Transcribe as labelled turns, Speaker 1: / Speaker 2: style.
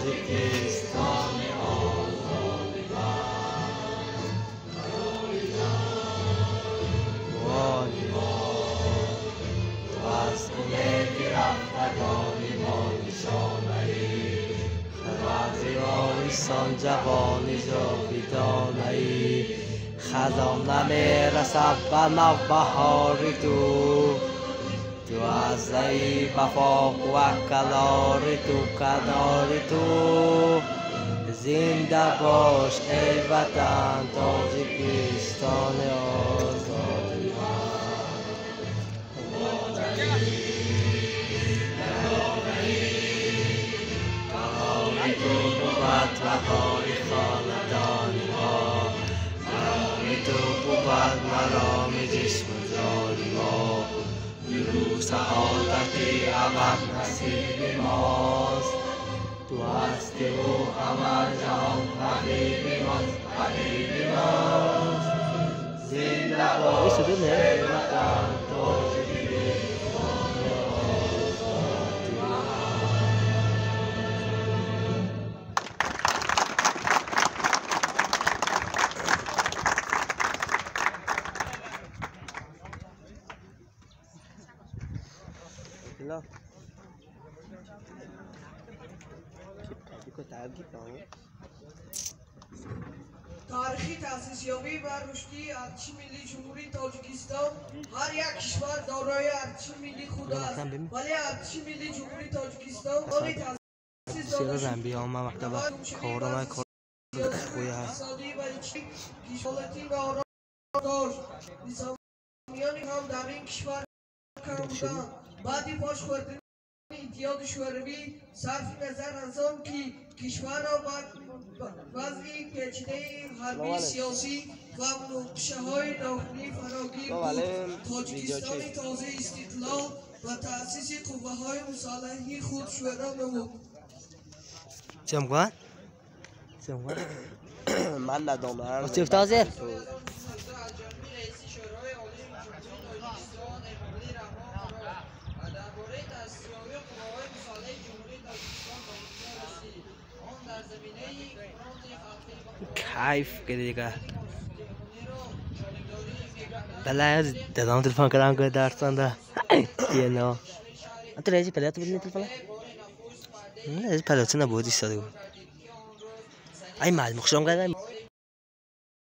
Speaker 1: تاجیکستان از امید رفتگانی ما نشانه‌ای خردی‌هایشان جوانی جاویدانه‌ای خزان نمی‌رسد به نوبهار تو از ای وفا و کلار تو کنار تو زنده باش ای وطن تاجیکستان آزاد تو بود وفای خاندانی ما تو بود مرام جسم و جانی ما روز سعادتی ابد نصیب ماست تو هستی و همه جهان حبیب ماست زنده باش ای وطن
Speaker 2: تاریخی تأسیسیابی و رشدی ارتش ملی جمهوری تاجیکستان هر یک کشور دارای ارتش ملی خود است ولی ارتش ملی جمهوری تاجیکستان آن تأسیس داده شد اقتصادی و کشاورزی و آرام داشت نظامیانی هم در این کشور کم بودند بعدی پاش خوردن اتحاد شوروی صرف نظر از آن که کشور را وضع پیچیده حربی سیاسی و مناقشه‌های داخلی فراگیر بود تاجیکستان تازه استقلال و تأسیس قوه‌های مسلحه خود شروع نمود.
Speaker 1: من ندانم کیف دیگه بله دادم تلفن کردم که درستان ده یه نه انت رئیس پلیات بدنی تلفن رئیس پلیات نبودی استاد ای معلم خشم کردم